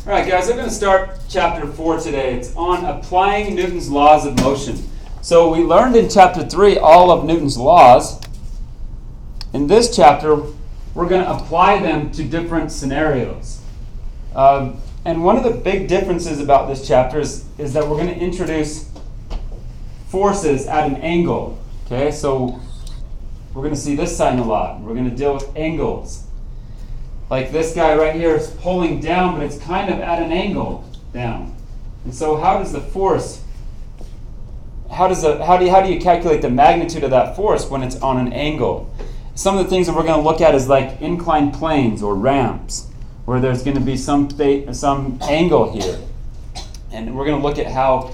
All right, guys, I'm going to start chapter 4 today. It's on applying Newton's laws of motion. So we learned in chapter 3 all of Newton's laws. In this chapter, we're going to apply them to different scenarios. And one of the big differences about this chapter is that we're going to introduce forces at an angle. Okay, so we're going to see this sign a lot. We're going to deal with angles. Like this guy right here is pulling down, but it's kind of at an angle down. And so how does the force, how do you calculate the magnitude of that force when it's on an angle? Some of the things that we're going to look at is like inclined planes or ramps, where there's going to be some angle here. And we're going to look at how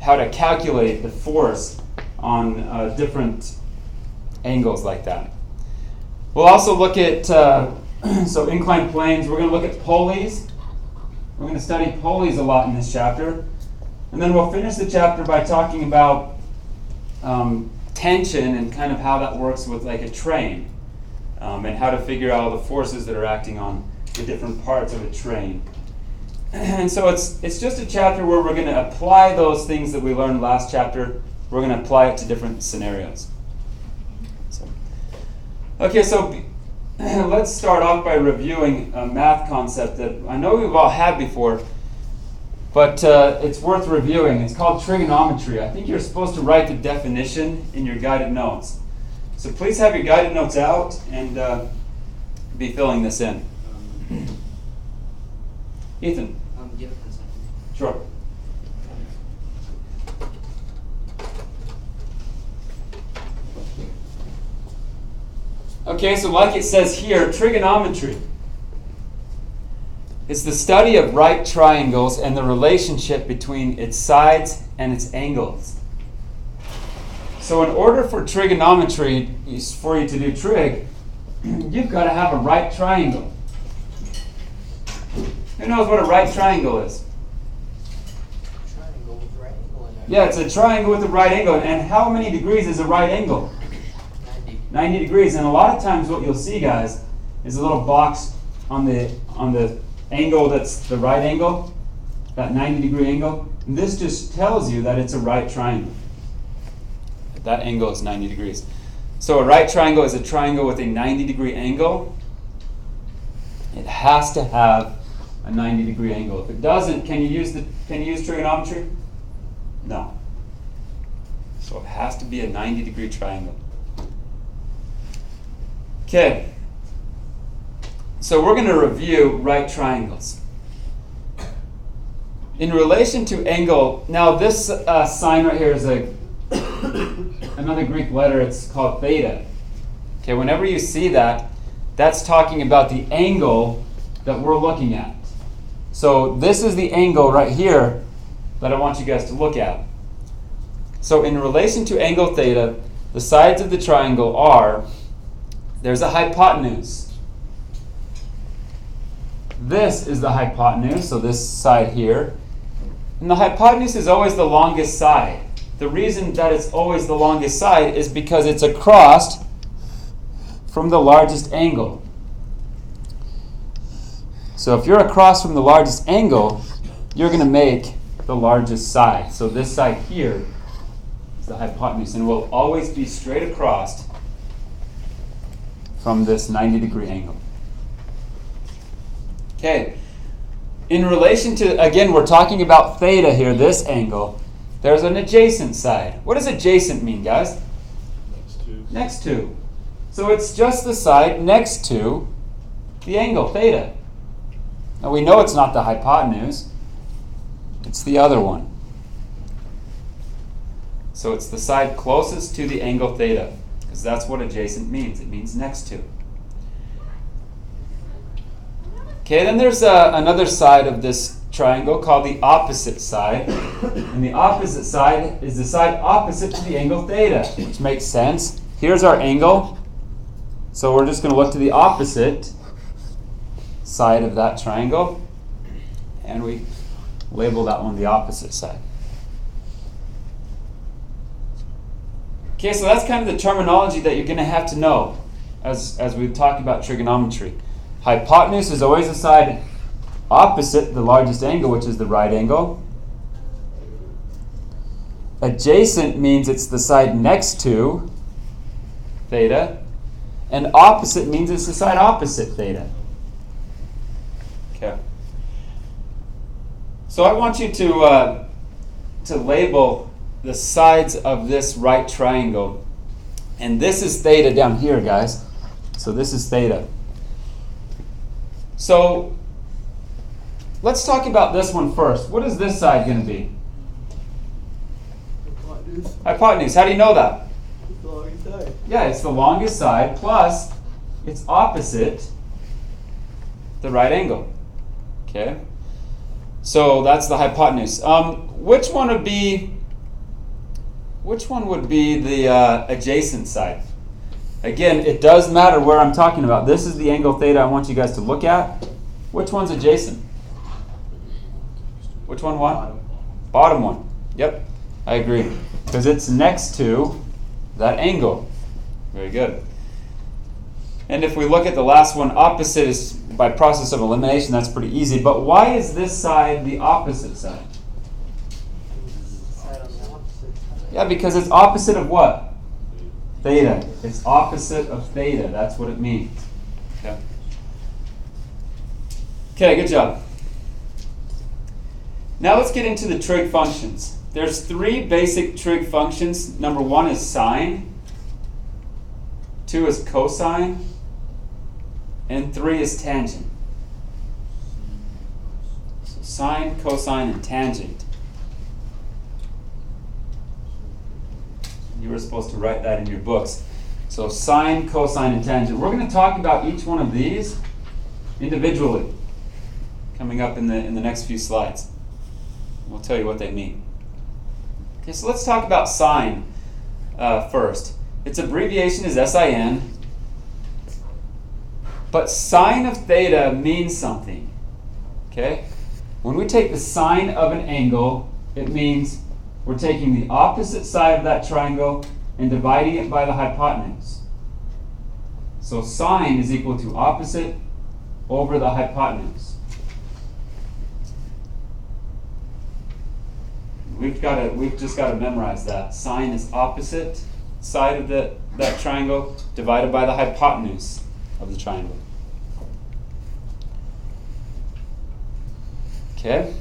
to calculate the force on different angles like that. We'll also look at so inclined planes. We're going to look at pulleys. We're going to study pulleys a lot in this chapter. And then we'll finish the chapter by talking about tension and kind of how that works with like a train, and how to figure out all the forces that are acting on the different parts of a train. And so it's just a chapter where we're going to apply those things that we learned last chapter. We're going to apply it to different scenarios. Okay, so let's start off by reviewing a math concept that I know we've all had before, but it's worth reviewing. It's called trigonometry. I think you're supposed to write the definition in your guided notes. So please have your guided notes out and be filling this in. Ethan. Give it a second. Sure. Okay, so like it says here, trigonometry is the study of right triangles and the relationship between its sides and its angles. So in order for trigonometry, for you to do trig, you've got to have a right triangle. Who knows what a right triangle is? Triangle with the right angle in there. Yeah, it's a triangle with a right angle. And how many degrees is a right angle? 90 degrees. And a lot of times what you'll see, guys, is a little box on the angle that's the right angle, that 90-degree angle. And this just tells you that it's a right triangle. That angle is 90 degrees. So a right triangle is a triangle with a 90-degree angle. It has to have a 90-degree angle. If it doesn't, can you use trigonometry? No. So it has to be a 90-degree triangle. Okay, so we're going to review right triangles. In relation to angle, now this sign right here is another Greek letter. It's called theta. Okay, whenever you see that, that's talking about the angle that we're looking at. So this is the angle right here that I want you guys to look at. So in relation to angle theta, the sides of the triangle are, there's a hypotenuse. This is the hypotenuse, so this side here. And the hypotenuse is always the longest side. The reason that it's always the longest side is because it's across from the largest angle. So if you're across from the largest angle, you're going to make the largest side. So this side here is the hypotenuse, and will always be straight across from this 90-degree angle. Okay, in relation to, again, we're talking about theta here, this angle. There's an adjacent side. What does adjacent mean, guys? Next to. Next to. So it's just the side next to the angle, theta. Now we know it's not the hypotenuse. It's the other one. So it's the side closest to the angle theta, because that's what adjacent means. It means next to. Okay, then there's another side of this triangle called the opposite side. And the opposite side is the side opposite to the angle theta, which makes sense. Here's our angle. So we're just going to look to the opposite side of that triangle. And we label that one the opposite side. Okay, so that's kind of the terminology that you're going to have to know as we talk about trigonometry. Hypotenuse is always the side opposite the largest angle, which is the right angle. Adjacent means it's the side next to theta. And opposite means it's the side opposite theta. Okay. So I want you to label the sides of this right triangle. And this is theta down here, guys. So this is theta. So let's talk about this one first. What is this side going to be? Hypotenuse. How do you know that? It's the longest side. Yeah, it's the longest side plus it's opposite the right angle. Okay? So that's the hypotenuse. Which one would be the adjacent side? Again, it does matter where I'm talking about. This is the angle theta I want you guys to look at. Which one's adjacent? Which one? Bottom one. Yep, I agree. Because it's next to that angle. Very good. And if we look at the last one, opposite is by process of elimination. That's pretty easy. But why is this side the opposite side? Side on the opposite side. Yeah, because it's opposite of what? Theta. It's opposite of theta. That's what it means. Okay. Okay, good job. Now let's get into the trig functions. There's three basic trig functions. Number one is sine, two is cosine, and three is tangent. So sine, cosine, and tangent. You were supposed to write that in your books. So sine, cosine, and tangent. We're going to talk about each one of these individually coming up in the next few slides. We'll tell you what they mean. Okay, so let's talk about sine first. Its abbreviation is SIN. But sine of theta means something. Okay? When we take the sine of an angle, it means we're taking the opposite side of that triangle and dividing it by the hypotenuse. So sine is equal to opposite over the hypotenuse. We've just got to memorize that. Sine is opposite side of that triangle divided by the hypotenuse of the triangle. Okay?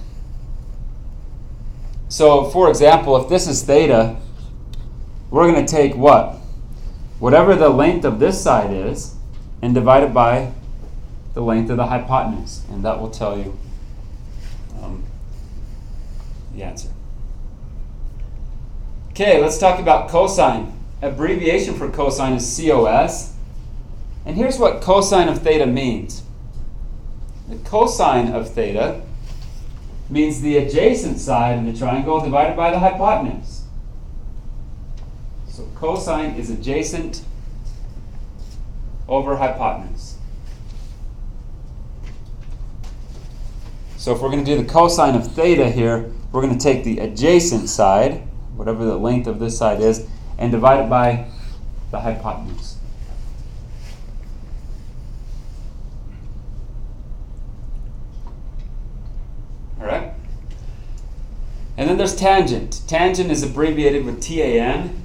So, for example, if this is theta, we're going to take what? Whatever the length of this side is, and divide it by the length of the hypotenuse. And that will tell you the answer. Okay, let's talk about cosine. Abbreviation for cosine is COS. And here's what cosine of theta means. The cosine of theta means the adjacent side of the triangle divided by the hypotenuse. So cosine is adjacent over hypotenuse. So if we're going to do the cosine of theta here, we're going to take the adjacent side, whatever the length of this side is, and divide it by the hypotenuse. All right? And then there's tangent. Tangent is abbreviated with TAN.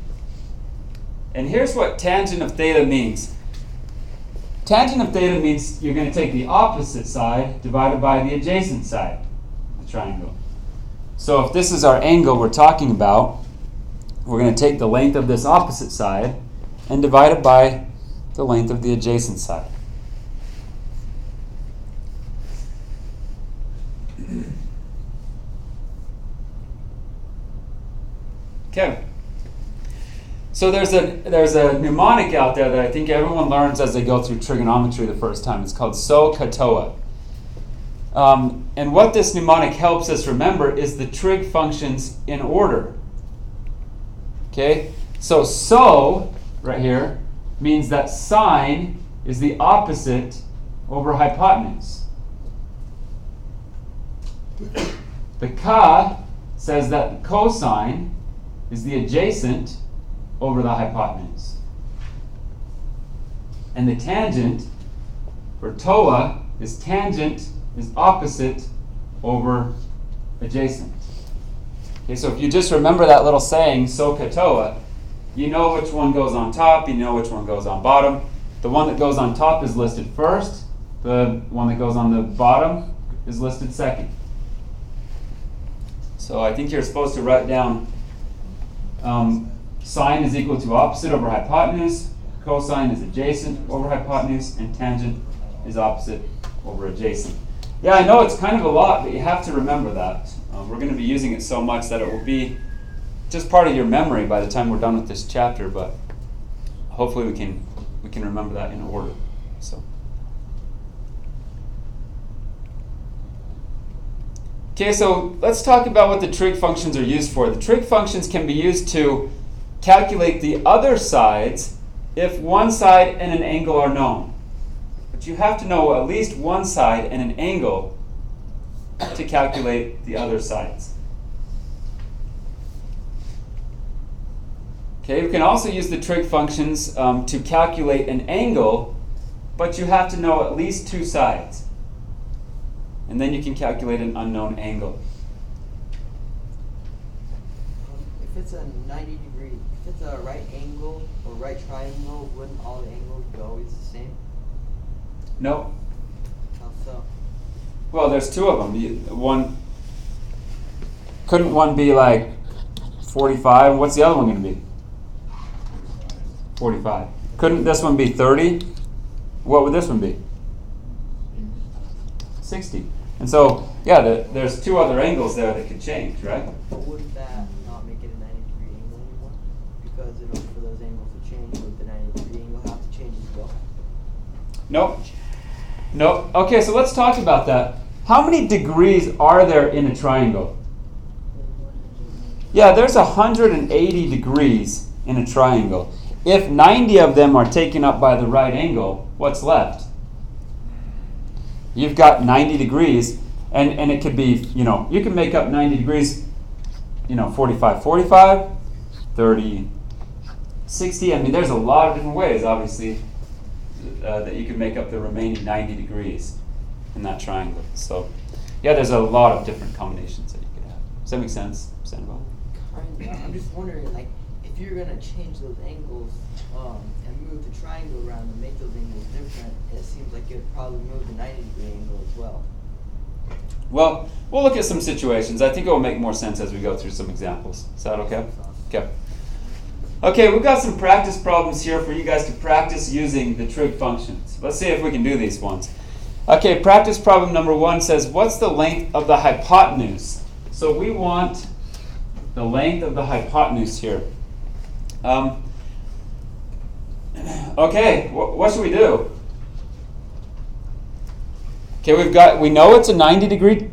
And here's what tangent of theta means. Tangent of theta means you're going to take the opposite side divided by the adjacent side of the triangle. So if this is our angle we're talking about, we're going to take the length of this opposite side and divide it by the length of the adjacent side. Okay. So there's a mnemonic out there that I think everyone learns as they go through trigonometry the first time. It's called SOHCAHTOA. And what this mnemonic helps us remember is the trig functions in order. Okay? So right here means that sine is the opposite over hypotenuse. The ka says that cosine is the adjacent over the hypotenuse. And the tangent for TOA is tangent is opposite over adjacent. Okay, so if you just remember that little saying, SOHCAHTOA, you know which one goes on top, you know which one goes on bottom. The one that goes on top is listed first. The one that goes on the bottom is listed second. So I think you're supposed to write down sine is equal to opposite over hypotenuse, cosine is adjacent over hypotenuse, and tangent is opposite over adjacent. Yeah, I know it's kind of a lot, but you have to remember that. We're going to be using it so much that it will be just part of your memory by the time we're done with this chapter, but hopefully we can remember that in order. So. Okay, so let's talk about what the trig functions are used for. The trig functions can be used to calculate the other sides if one side and an angle are known. But you have to know at least one side and an angle to calculate the other sides. Okay, we can also use the trig functions to calculate an angle, but you have to know at least two sides. And then you can calculate an unknown angle. If it's a 90 degree, if it's a right angle or right triangle, wouldn't all the angles be always the same? No. How so? Well, there's two of them. Couldn't one be like 45? What's the other one going to be? 45. Couldn't this one be 30? What would this one be? 60. And so, yeah, there's two other angles there that could change, right? But wouldn't that not make it a 90 degree angle anymore? Because in order for those angles to change, would the 90 degree angle have to change as well? Nope. Okay, so let's talk about that. How many degrees are there in a triangle? Yeah, there's 180 degrees in a triangle. If 90 of them are taken up by the right angle, what's left? You've got 90 degrees, and it could be, you can make up 90 degrees, 45, 45, 30, 60. I mean, there's a lot of different ways, obviously, that you can make up the remaining 90 degrees in that triangle. So, yeah, there's a lot of different combinations that you could have. Does that make sense, Sandoval? Kind of. I'm just wondering, like, if you're going to change those angles and move the triangle around and make those angles different, it seems like it would probably move the 90 degree angle as well. Well, we'll look at some situations. I think it will make more sense as we go through some examples. Is that okay? Okay. Okay, we've got some practice problems here for you guys to practice using the trig functions. Let's see if we can do these ones. Okay, practice problem number 1 says, what's the length of the hypotenuse? So we want the length of the hypotenuse here. Okay, what should we do? Okay, we know it's a 90 degree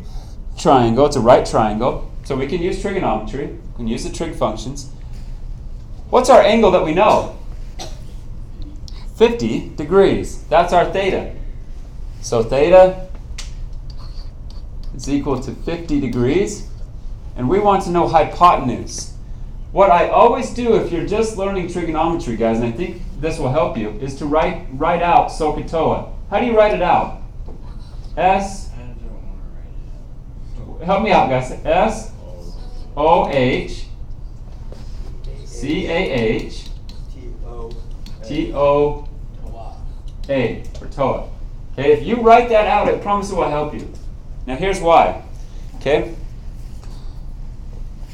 triangle, it's a right triangle, so we can use trigonometry, we can use the trig functions. What's our angle that we know? 50 degrees, that's our theta. So theta is equal to 50 degrees, and we want to know hypotenuse. What I always do if you're just learning trigonometry, guys, and I think this will help you, is to write out SOHCAHTOA. How do you write it out? S. Help me out, guys. S O H C A H T O A for TOA. Okay, if you write that out, I promise it will help you. Now here's why. Okay.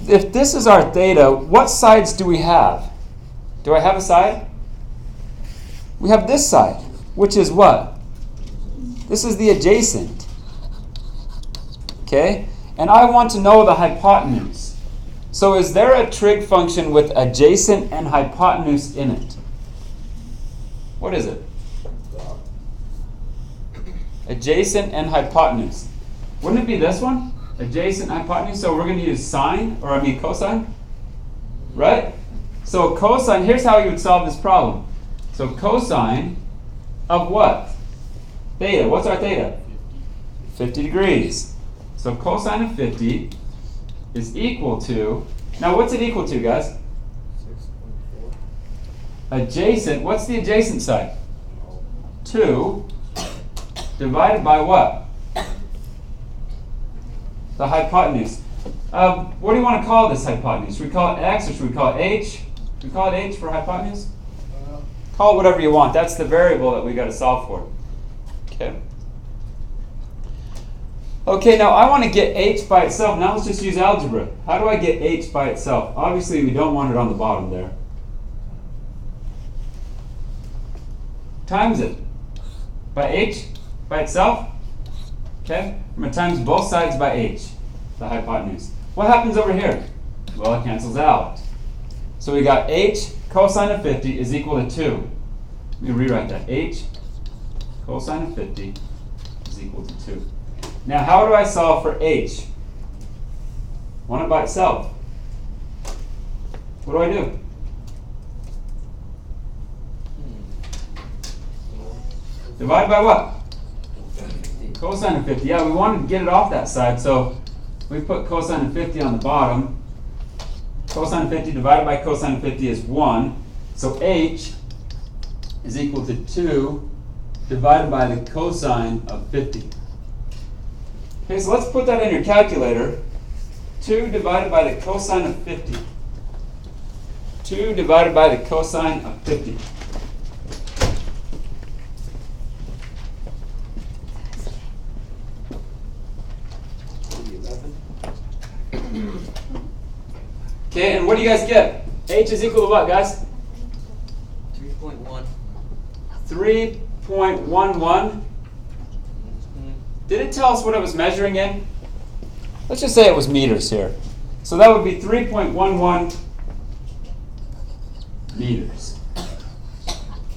If this is our theta, what sides do we have? Do I have a side? We have this side, which is what? This is the adjacent. Okay? And I want to know the hypotenuse. So is there a trig function with adjacent and hypotenuse in it? What is it? Adjacent and hypotenuse. Wouldn't it be this one? Adjacent hypotenuse. So we're going to use cosine. Right? So cosine, here's how you would solve this problem. So cosine of what? Theta. What's our theta? 50 degrees. So cosine of 50 is equal to, now what's it equal to, guys? 6.4. Adjacent, what's the adjacent side? 2 divided by what? the hypotenuse. What do you want to call this hypotenuse? Should we call it x or should we call it h? Should we call it h for hypotenuse? Call it whatever you want. That's the variable that we got to solve for. Okay. Okay, now I want to get h by itself. Now let's just use algebra. How do I get h by itself? Obviously, we don't want it on the bottom there. Times it by h by itself. Okay, I'm going to times both sides by h, the hypotenuse. What happens over here? Well, it cancels out. So we got h cosine of 50 is equal to 2. Let me rewrite that. H cosine of 50 is equal to 2. Now, how do I solve for h? I want it by itself. What do I do? Divide by what? Cosine of 50. Yeah, we wanted to get it off that side, so we put cosine of 50 on the bottom. Cosine of 50 divided by cosine of 50 is 1. So h is equal to 2 divided by the cosine of 50. Okay, so let's put that in your calculator. 2 divided by the cosine of 50. 2 divided by the cosine of 50. Okay, and what do you guys get? H is equal to what, guys? 3.1. 3.11. Did it tell us what it was measuring in? Let's just say it was meters here. So that would be 3.11 meters.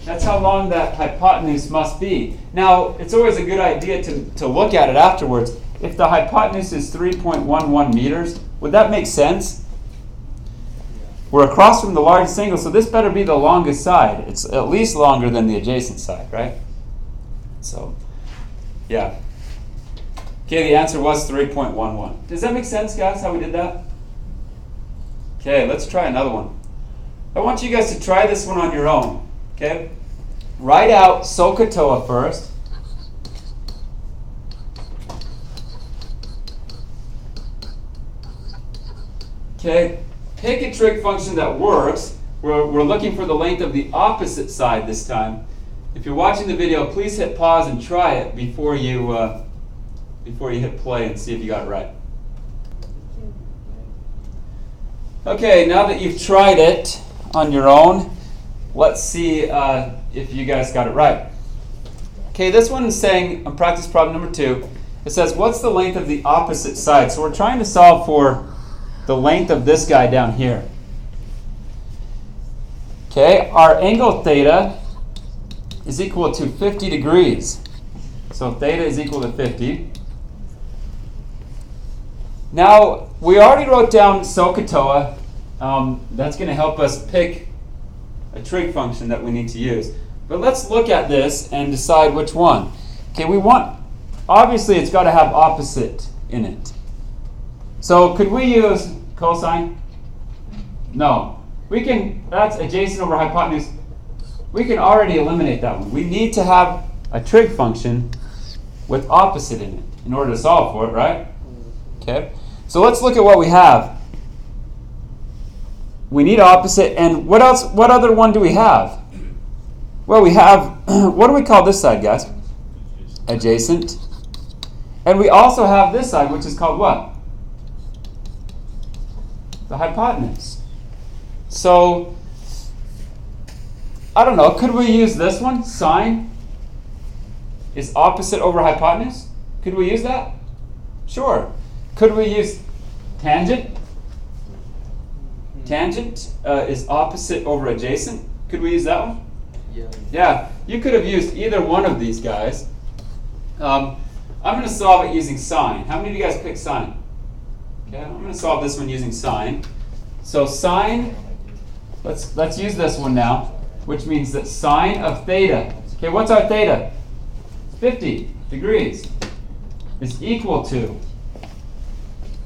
That's how long that hypotenuse must be. Now, it's always a good idea to look at it afterwards. If the hypotenuse is 3.11 meters, would that make sense? We're across from the largest angle, so this better be the longest side. It's at least longer than the adjacent side, right? So, yeah. Okay, the answer was 3.11. Does that make sense, guys, how we did that? Okay, let's try another one. I want you guys to try this one on your own, okay? Write out SOHCAHTOA first. Okay, pick a trig function that works. We're looking for the length of the opposite side this time. If you're watching the video, please hit pause and try it before you hit play and see if you got it right. Okay, now that you've tried it on your own, let's see if you guys got it right. Okay, this one is saying, on practice problem number 2, it says, what's the length of the opposite side? So we're trying to solve for the length of this guy down here. Okay, our angle theta is equal to 50 degrees. So theta is equal to 50. Now, we already wrote down SOHCAHTOA. That's going to help us pick a trig function that we need to use. But let's look at this and decide which one. Okay, obviously it's got to have opposite in it. So could we use cosine? No. That's adjacent over hypotenuse. We can already eliminate that one. We need to have a trig function with opposite in it in order to solve for it, right? Okay. So let's look at what we have. We need opposite, and what else? What other one do we have? Well, we have, what do we call this side, guys? Adjacent. And we also have this side, which is called what? The hypotenuse. So, I don't know, could we use this one? Sine is opposite over hypotenuse? Could we use that? Sure. Could we use tangent? Tangent is opposite over adjacent. Could we use that one? Yeah, you could have used either one of these guys. I'm going to solve it using sine. How many of you guys picked sine? Okay, I'm going to solve this one using sine. So sine, let's use this one now, which means that sine of theta, okay, what's our theta? 50 degrees is equal to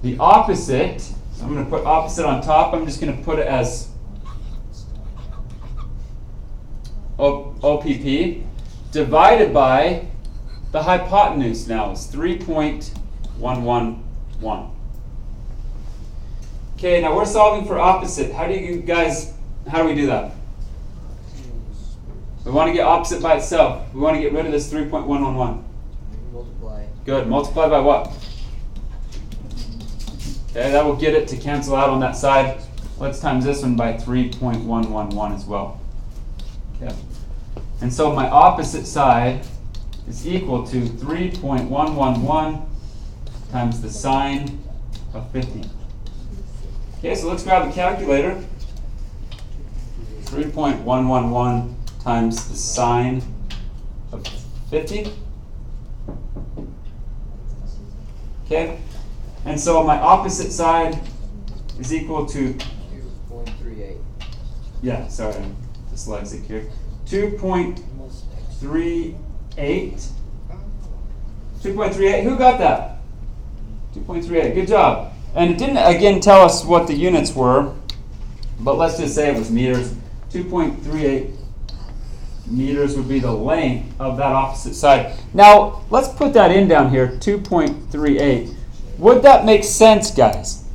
the opposite. So I'm going to put opposite on top. I'm just going to put it as OPP divided by the hypotenuse now is 3.11 1. Okay, now we're solving for opposite. How do we do that? We want to get opposite by itself. We want to get rid of this 3.111. Multiply. Good. Multiply by what? Okay, that will get it to cancel out on that side. Let's times this one by 3.111 as well. Okay. And so my opposite side is equal to 3.111 times the sine of 50. Okay, so let's grab a calculator. 3.111 times the sine of 50. Okay, and so my opposite side is equal to 2.38. Yeah, sorry, I'm dyslexic here. 2.38. 2.38. Who got that? 2.38. Good job. And it didn't again tell us what the units were, but let's just say it was meters. 2.38 meters would be the length of that opposite side. Now, let's put that in down here, 2.38. Would that make sense, guys?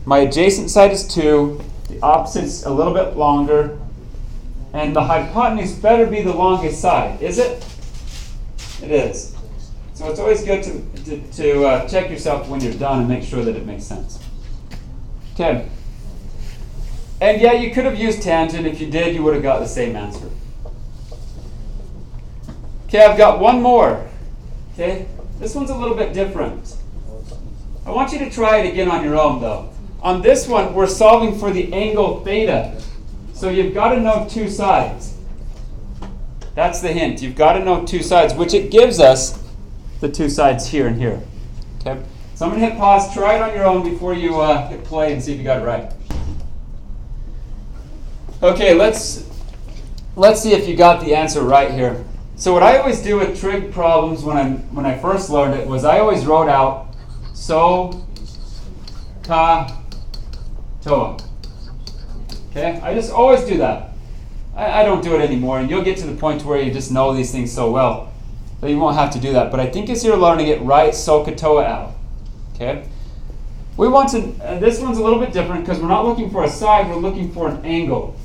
My adjacent side is 2, the opposite's a little bit longer, and the hypotenuse better be the longest side. Is it? It is. So it's always good to check yourself when you're done and make sure that it makes sense. Okay. And yeah, you could have used tangent. If you did, you would have got the same answer. Okay, I've got one more. Okay, this one's a little bit different. I want you to try it again on your own, though. On this one, we're solving for the angle theta. So you've got to know two sides. That's the hint. You've got to know two sides, which it gives us the two sides here and here. Okay, so I'm going to hit pause. Try it on your own before you hit play and see if you got it right. Okay, let's see if you got the answer right here. So what I always do with trig problems when I first learned it was I always wrote out so, ka, toa. Okay, I just always do that. I don't do it anymore, and you'll get to the point where you just know these things so well that you won't have to do that. But I think as you're learning it, write so, ka, toa out. Okay. We want to. This one's a little bit different because we're not looking for a side. We're looking for an angle.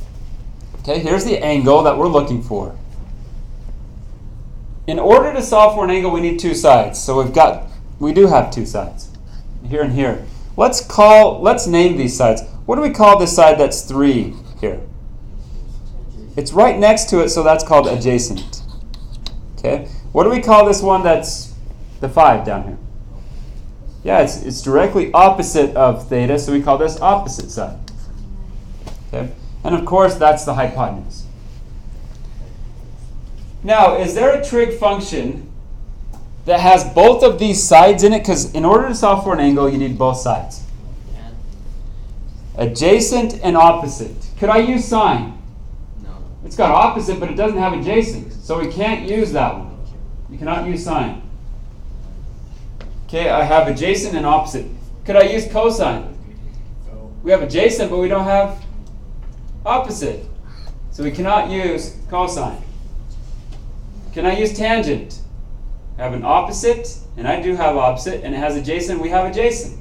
Okay, here's the angle that we're looking for. In order to solve for an angle, we need two sides. So we do have two sides, here and here. Let's name these sides. What do we call this side that's 3 here? It's right next to it, so that's called adjacent. Okay. What do we call this one that's the 5 down here? Yeah, it's directly opposite of theta, so we call this opposite side. Okay. And of course, that's the hypotenuse. Now, is there a trig function that has both of these sides in it? Because in order to solve for an angle, you need both sides. Adjacent and opposite. Could I use sine? No. It's got opposite, but it doesn't have adjacent. So we can't use that one. You cannot use sine. Okay, I have adjacent and opposite. Could I use cosine? We have adjacent, but we don't have opposite. So we cannot use cosine. Can I use tangent? I have an opposite, and I do have opposite, and it has adjacent, we have adjacent.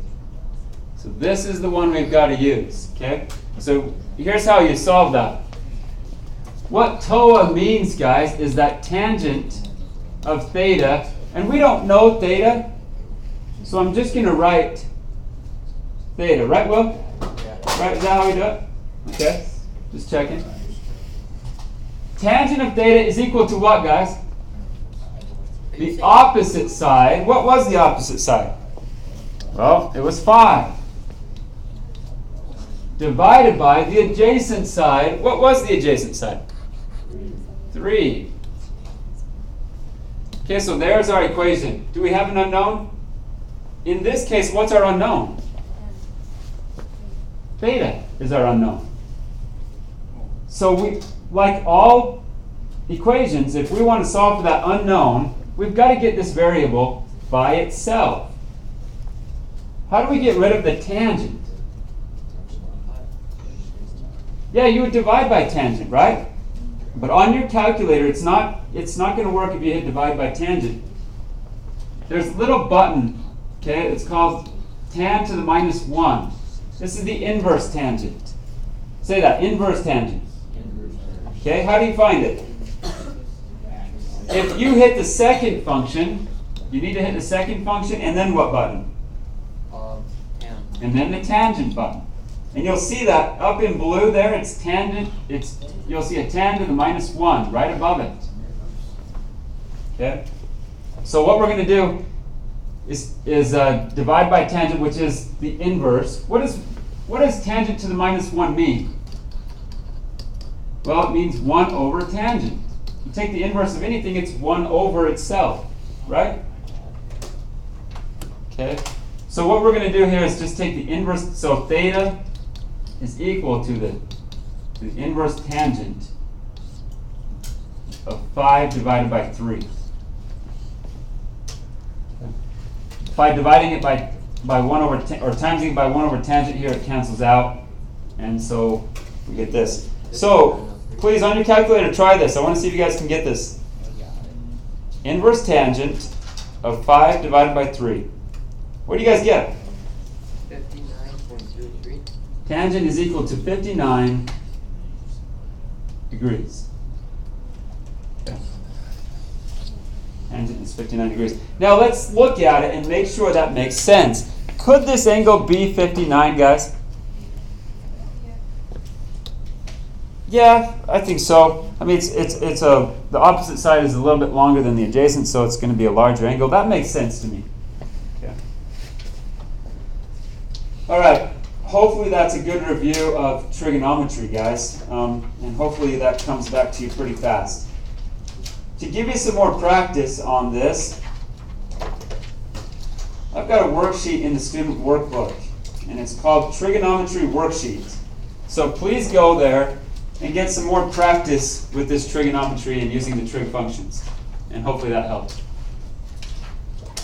So this is the one we've got to use. Okay? So here's how you solve that. What TOA means, guys, is that tangent of theta, and we don't know theta, so I'm just going to write theta. Right, Will? Yeah. Right, is that how we do it? Okay, just checking. Tangent of theta is equal to what, guys? The opposite side. What was the opposite side? Well, it was 5. Divided by the adjacent side. What was the adjacent side? 3. Okay, so there's our equation. Do we have an unknown? In this case, what's our unknown? Theta is our unknown. So we, like all equations, if we want to solve for that unknown, we've got to get this variable by itself. How do we get rid of the tangent? Yeah, you would divide by tangent, right? But on your calculator, it's not going to work if you hit divide by tangent. There's a little button, okay, it's called tan to the minus 1. This is the inverse tangent. Say that, inverse tangent. Okay, how do you find it? If you hit the second function, you need to hit the second function and then what button? Tan. And then the tangent button. And you'll see that up in blue there, it's tangent, you'll see a tan to the minus 1 right above it. Okay? So what we're going to do is divide by tangent, which is the inverse. What does tangent to the minus 1 mean? Well, it means 1 over tangent. You take the inverse of anything, it's 1 over itself, right? Okay? So what we're going to do here is just take the inverse. So theta is equal to the inverse tangent of 5 divided by 3. By dividing it by 1 over, or timesing it by 1 over tangent here, it cancels out. And so we get this. So please, on your calculator, try this. I want to see if you guys can get this. Inverse tangent of 5 divided by 3. What do you guys get? 59.33. Tangent is equal to 59 degrees. Okay. Tangent is 59 degrees. Now let's look at it and make sure that makes sense. Could this angle be 59, guys? Yeah, I think so. I mean, the opposite side is a little bit longer than the adjacent, so it's going to be a larger angle. That makes sense to me. Okay. All right. Hopefully that's a good review of trigonometry, guys, and hopefully that comes back to you pretty fast. To give you some more practice on this, I've got a worksheet in the student workbook, and it's called Trigonometry Worksheet. So please go there and get some more practice with this trigonometry and using the trig functions. And hopefully that helps.